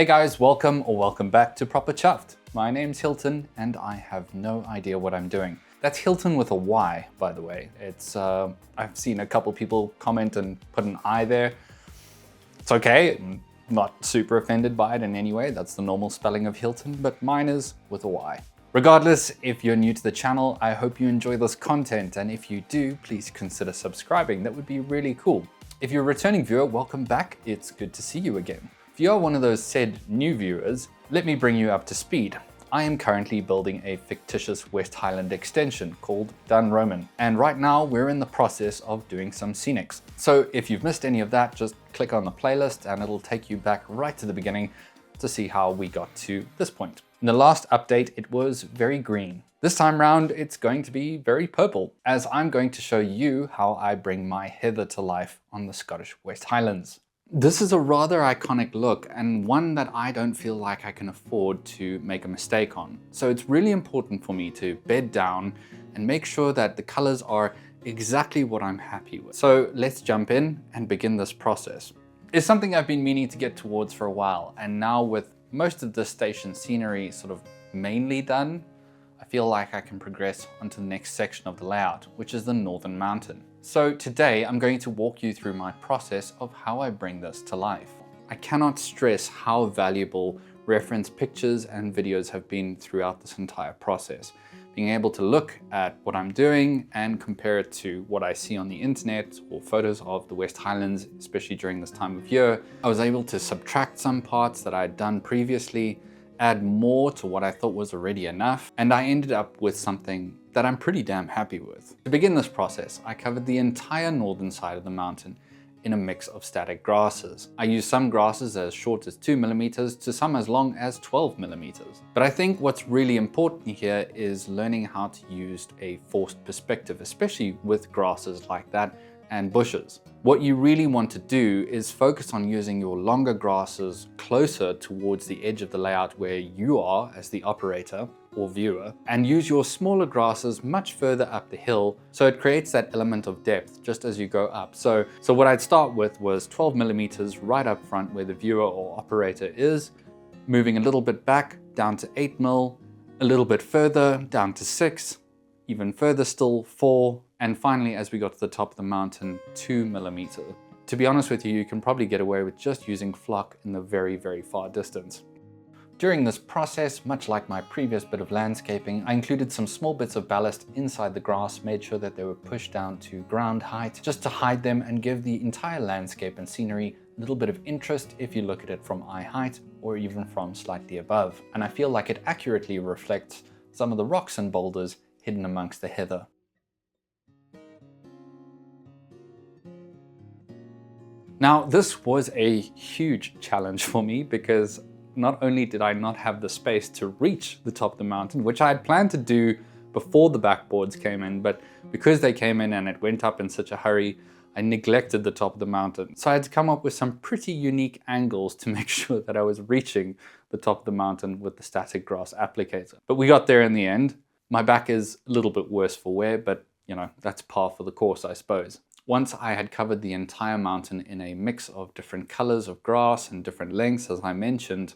Hey guys, welcome back to Proper Chuffed. My name's Hilton and I have no idea what I'm doing. That's Hilton with a Y, by the way. It's I've seen a couple people comment and put an I there. It's okay, I'm not super offended by it in any way. That's the normal spelling of Hilton, but mine is with a Y. Regardless, if you're new to the channel, I hope you enjoy this content, and if you do, please consider subscribing. That would be really cool. If you're a returning viewer, welcome back. It's good to see you again. If you are one of those said new viewers, let me bring you up to speed. I am currently building a fictitious West Highland extension called Dun Roman, and right now we're in the process of doing some scenics. So if you've missed any of that, just click on the playlist and it'll take you back right to the beginning to see how we got to this point. In the last update, it was very green. This time round, it's going to be very purple, as I'm going to show you how I bring my heather to life on the Scottish West Highlands. This is a rather iconic look and one that I don't feel like I can afford to make a mistake on. So it's really important for me to bed down and make sure that the colors are exactly what I'm happy with. So let's jump in and begin this process. It's something I've been meaning to get towards for a while, and now with most of the station scenery sort of mainly done, I feel like I can progress onto the next section of the layout, which is the Northern Mountain. So today I'm going to walk you through my process of how I bring this to life. I cannot stress how valuable reference pictures and videos have been throughout this entire process. Being able to look at what I'm doing and compare it to what I see on the internet or photos of the West Highlands, especially during this time of year. I was able to subtract some parts that I had done previously, add more to what I thought was already enough, and I ended up with something that I'm pretty damn happy with. To begin this process, I covered the entire northern side of the mountain in a mix of static grasses. I used some grasses as short as 2 millimeters to some as long as 12 millimeters. But I think what's really important here is learning how to use a forced perspective, especially with grasses like that and bushes. What you really want to do is focus on using your longer grasses closer towards the edge of the layout where you are as the operator or viewer, and use your smaller grasses much further up the hill so it creates that element of depth just as you go up. So what I'd start with was 12 millimeters right up front where the viewer or operator is, moving a little bit back down to 8 mil, a little bit further down to 6, even further still 4, and finally, as we got to the top of the mountain, 2 millimeters. To be honest with you, you can probably get away with just using flock in the very, very far distance. During this process, much like my previous bit of landscaping, I included some small bits of ballast inside the grass, made sure that they were pushed down to ground height, just to hide them and give the entire landscape and scenery a little bit of interest if you look at it from eye height or even from slightly above. And I feel like it accurately reflects some of the rocks and boulders hidden amongst the heather. Now, this was a huge challenge for me because not only did I not have the space to reach the top of the mountain, which I had planned to do before the backboards came in, but because they came in and it went up in such a hurry, I neglected the top of the mountain. So I had to come up with some pretty unique angles to make sure that I was reaching the top of the mountain with the static grass applicator. But we got there in the end. My back is a little bit worse for wear, but you know, that's par for the course, I suppose. Once I had covered the entire mountain in a mix of different colors of grass and different lengths, as I mentioned,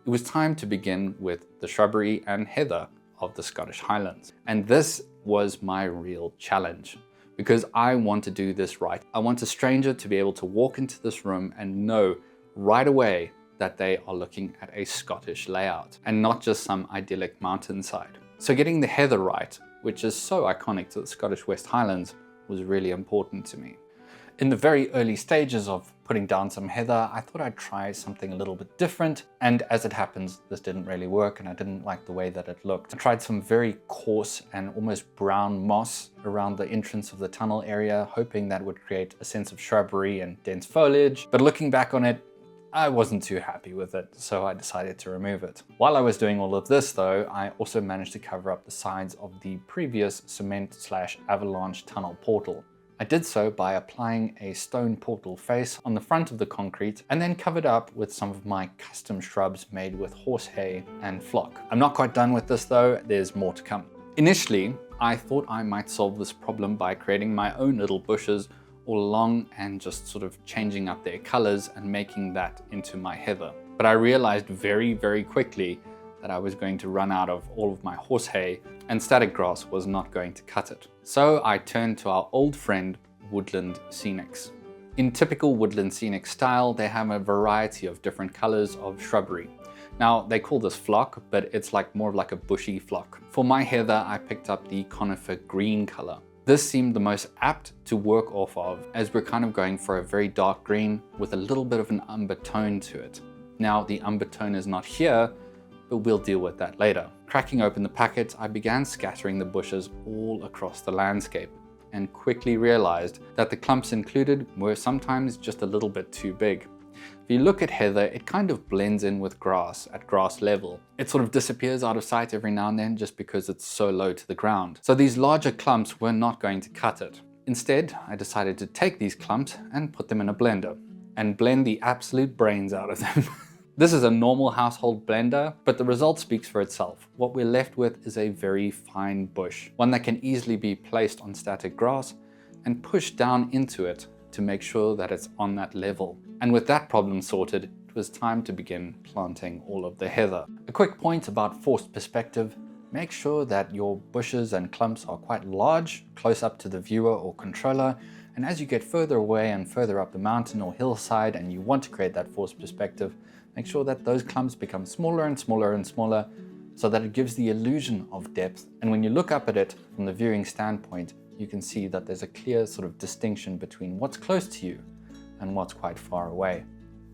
it was time to begin with the shrubbery and heather of the Scottish Highlands. And this was my real challenge because I want to do this right. I want a stranger to be able to walk into this room and know right away that they are looking at a Scottish layout and not just some idyllic mountainside. So getting the heather right, which is so iconic to the Scottish West Highlands, was really important to me. In the very early stages of putting down some heather, I thought I'd try something a little bit different, and as it happens, this didn't really work and I didn't like the way that it looked. I tried some very coarse and almost brown moss around the entrance of the tunnel area, hoping that would create a sense of shrubbery and dense foliage, but looking back on it, I wasn't too happy with it, so I decided to remove it. While I was doing all of this though, I also managed to cover up the sides of the previous cement/avalanche tunnel portal. I did so by applying a stone portal face on the front of the concrete and then covered up with some of my custom shrubs made with horse hay and flock. I'm not quite done with this though, there's more to come. Initially, I thought I might solve this problem by creating my own little bushes all along and just sort of changing up their colors and making that into my heather. But I realized very, very quickly that I was going to run out of all of my horse hay and static grass was not going to cut it. So I turned to our old friend, Woodland Scenics. In typical Woodland Scenic style, they have a variety of different colors of shrubbery. Now, they call this flock, but it's more of a bushy flock. For my heather, I picked up the conifer green color. This seemed the most apt to work off of, as we're kind of going for a very dark green with a little bit of an umber tone to it. Now, the umber tone is not here, but we'll deal with that later. Cracking open the packet, I began scattering the bushes all across the landscape and quickly realized that the clumps included were sometimes just a little bit too big. If you look at heather, it kind of blends in with grass at grass level. It sort of disappears out of sight every now and then just because it's so low to the ground. So these larger clumps were not going to cut it. Instead, I decided to take these clumps and put them in a blender and blend the absolute brains out of them. This is a normal household blender, but the result speaks for itself. What we're left with is a very fine bush, one that can easily be placed on static grass and pushed down into it to make sure that it's on that level. And with that problem sorted, it was time to begin planting all of the heather. A quick point about forced perspective: make sure that your bushes and clumps are quite large, close up to the viewer or controller, and as you get further away and further up the mountain or hillside and you want to create that forced perspective, make sure that those clumps become smaller and smaller and smaller so that it gives the illusion of depth. And when you look up at it from the viewing standpoint, you can see that there's a clear sort of distinction between what's close to you and what's quite far away.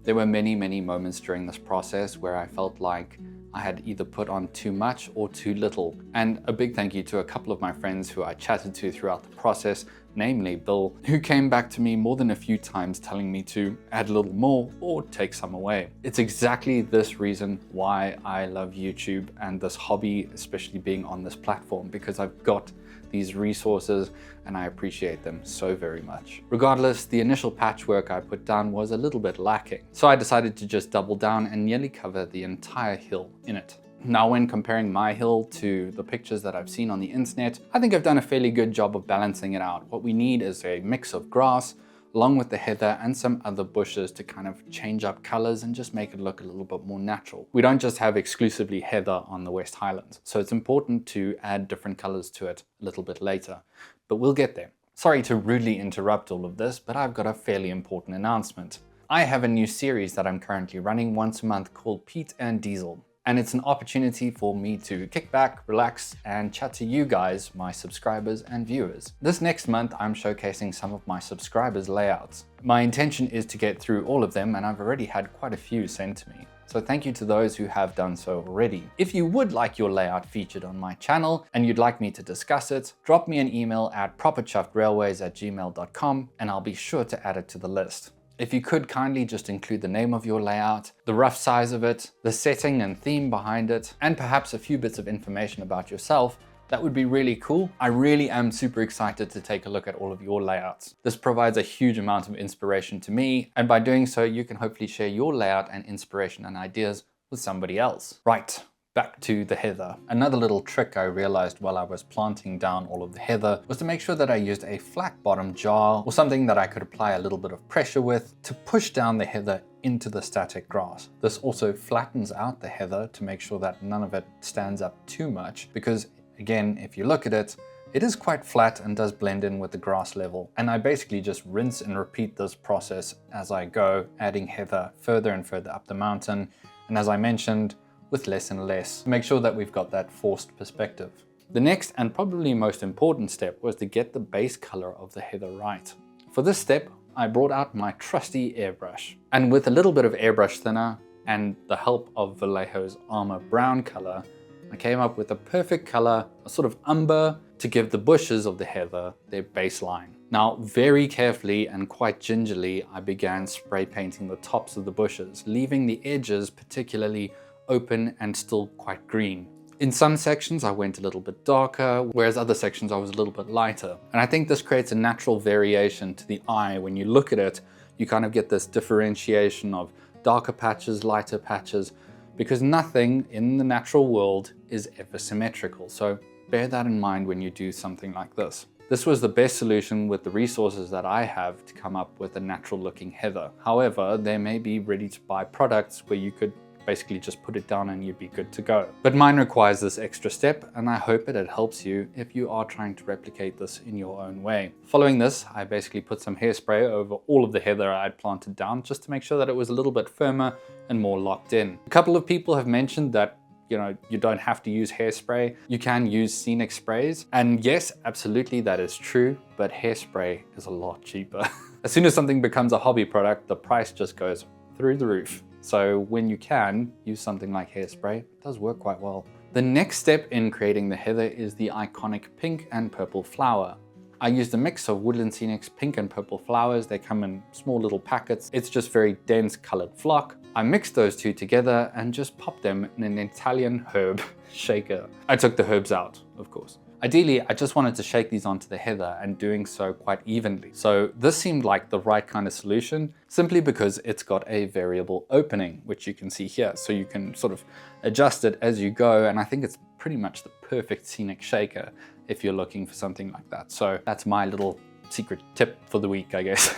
There were many, many moments during this process where I felt like I had either put on too much or too little. And a big thank you to a couple of my friends who I chatted to throughout the process, namely Bill, who came back to me more than a few times telling me to add a little more or take some away. It's exactly this reason why I love YouTube and this hobby, especially being on this platform, because I've got these resources and I appreciate them so very much. Regardless, the initial patchwork I put down was a little bit lacking, so I decided to just double down and nearly cover the entire hill in it. Now, when comparing my hill to the pictures that I've seen on the internet, I think I've done a fairly good job of balancing it out. What we need is a mix of grass, along with the heather and some other bushes to kind of change up colors and just make it look a little bit more natural. We don't just have exclusively heather on the West Highlands, so it's important to add different colors to it a little bit later, but we'll get there. Sorry to rudely interrupt all of this, but I've got a fairly important announcement. I have a new series that I'm currently running once a month called Pete and Diesel. And it's an opportunity for me to kick back, relax, and chat to you guys, my subscribers and viewers. This next month, I'm showcasing some of my subscribers' layouts. My intention is to get through all of them, and I've already had quite a few sent to me. So thank you to those who have done so already. If you would like your layout featured on my channel and you'd like me to discuss it, drop me an email at properchuftedrailways@gmail.com and I'll be sure to add it to the list. If you could kindly just include the name of your layout, the rough size of it, the setting and theme behind it, and perhaps a few bits of information about yourself, that would be really cool. I really am super excited to take a look at all of your layouts. This provides a huge amount of inspiration to me, and by doing so, you can hopefully share your layout and inspiration and ideas with somebody else. Right. Back to the heather. Another little trick I realized while I was planting down all of the heather was to make sure that I used a flat bottom jar or something that I could apply a little bit of pressure with to push down the heather into the static grass. This also flattens out the heather to make sure that none of it stands up too much, because again, if you look at it, it is quite flat and does blend in with the grass level. And I basically just rinse and repeat this process as I go, adding heather further and further up the mountain. And as I mentioned, with less and less, to make sure that we've got that forced perspective. The next and probably most important step was to get the base color of the heather right. For this step, I brought out my trusty airbrush. And with a little bit of airbrush thinner and the help of Vallejo's Armor brown color, I came up with a perfect color, a sort of umber, to give the bushes of the heather their baseline. Now, very carefully and quite gingerly, I began spray painting the tops of the bushes, leaving the edges particularly open and still quite green. In some sections I went a little bit darker, whereas other sections I was a little bit lighter. And I think this creates a natural variation to the eye. When you look at it, you kind of get this differentiation of darker patches, lighter patches, because nothing in the natural world is ever symmetrical. So bear that in mind when you do something like this. This was the best solution with the resources that I have to come up with a natural looking heather. However, there may be ready to buy products where you could basically just put it down and you'd be good to go. But mine requires this extra step, and I hope it helps you if you are trying to replicate this in your own way. Following this, I basically put some hairspray over all of the heather I had planted down just to make sure that it was a little bit firmer and more locked in. A couple of people have mentioned that you don't have to use hairspray. You can use scenic sprays. And yes, absolutely, that is true, but hairspray is a lot cheaper. As soon as something becomes a hobby product, the price just goes through the roof. So when you can use something like hairspray, it does work quite well. The next step in creating the heather is the iconic pink and purple flower. I used a mix of Woodland Scenic's pink and purple flowers. They come in small little packets. It's just very dense colored flock. I mixed those two together and just popped them in an Italian herb shaker. I took the herbs out, of course. Ideally, I just wanted to shake these onto the heather and doing so quite evenly. So this seemed like the right kind of solution simply because it's got a variable opening, which you can see here. So you can sort of adjust it as you go. And I think it's pretty much the perfect scenic shaker if you're looking for something like that. So that's my little secret tip for the week, I guess.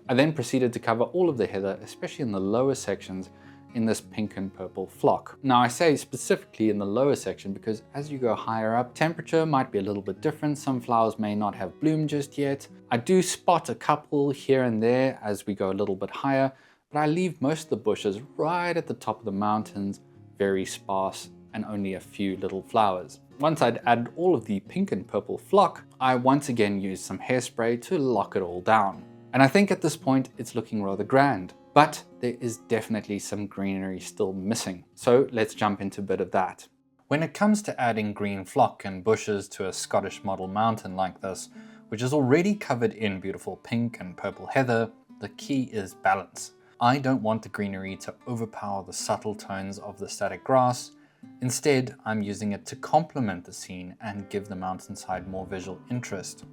I then proceeded to cover all of the heather, especially in the lower sections, in this pink and purple flock. Now I say specifically in the lower section because as you go higher up, temperature might be a little bit different. Some flowers may not have bloomed just yet. I do spot a couple here and there as we go a little bit higher, but I leave most of the bushes right at the top of the mountains, very sparse and only a few little flowers. Once I'd added all of the pink and purple flock, I once again used some hairspray to lock it all down. And I think at this point it's looking rather grand. But there is definitely some greenery still missing. So let's jump into a bit of that. When it comes to adding green flock and bushes to a Scottish model mountain like this, which is already covered in beautiful pink and purple heather, the key is balance. I don't want the greenery to overpower the subtle tones of the static grass. Instead, I'm using it to complement the scene and give the mountainside more visual interest.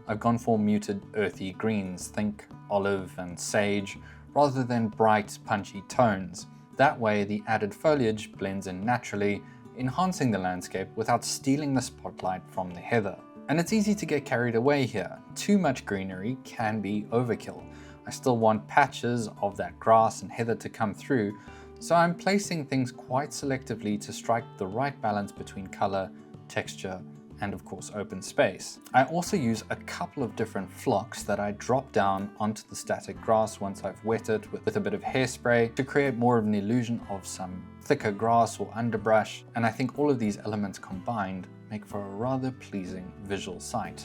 I've gone for muted earthy greens, think olive and sage, rather than bright, punchy tones. That way, the added foliage blends in naturally, enhancing the landscape without stealing the spotlight from the heather. And it's easy to get carried away here. Too much greenery can be overkill. I still want patches of that grass and heather to come through, so I'm placing things quite selectively to strike the right balance between color, texture, and of course open space. I also use a couple of different flocks that I drop down onto the static grass once I've wet it with a bit of hairspray to create more of an illusion of some thicker grass or underbrush, and I think all of these elements combined make for a rather pleasing visual sight.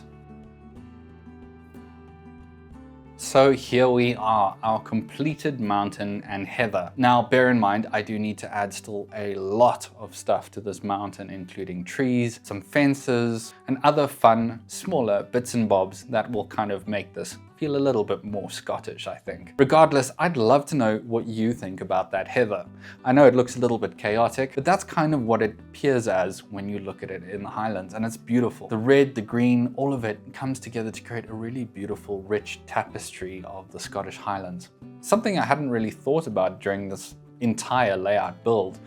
So here we are, our completed mountain and heather. Now bear in mind, I do need to add still a lot of stuff to this mountain, including trees, some fences, and other fun, smaller bits and bobs that will kind of make this feel a little bit more Scottish, I think. Regardless, I'd love to know what you think about that heather. I know it looks a little bit chaotic, but that's kind of what it appears as when you look at it in the Highlands, and it's beautiful. The red, the green, all of it comes together to create a really beautiful, rich tapestry of the Scottish Highlands. Something I hadn't really thought about during this entire layout build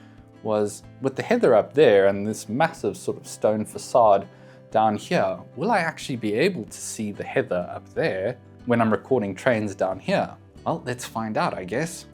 was with the heather up there and this massive sort of stone facade down here, will I actually be able to see the heather up there when I'm recording trains down here? Well, let's find out, I guess.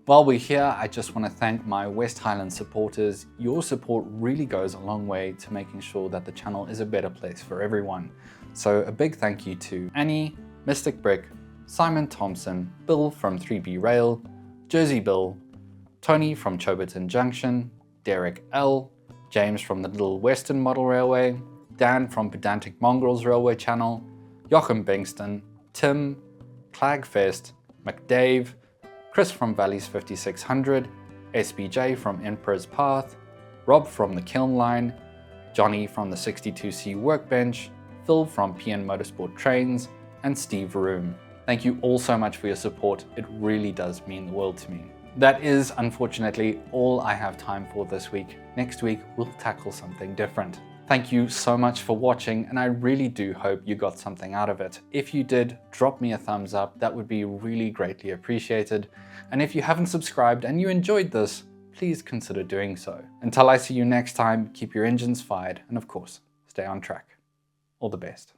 While we're here, I just want to thank my West Highland supporters. Your support really goes a long way to making sure that the channel is a better place for everyone. So a big thank you to Annie, Mystic Brick, Simon Thompson, Bill from 3B Rail, Jersey Bill, Tony from Choberton Junction, Derek L, James from the Little Western Model Railway, Dan from Pedantic Mongrels Railway Channel, Joachim Bengston, Tim, Clagfest, McDave, Chris from Valleys 5600, SBJ from Emperor's Path, Rob from the Kiln Line, Johnny from the 62C Workbench, Phil from PN Motorsport Trains, and Steve Room. Thank you all so much for your support. It really does mean the world to me. That is, unfortunately, all I have time for this week. Next week, we'll tackle something different. Thank you so much for watching, and I really do hope you got something out of it. If you did, drop me a thumbs up. That would be really greatly appreciated. And if you haven't subscribed and you enjoyed this, please consider doing so. Until I see you next time, keep your engines fired, and of course, stay on track. All the best.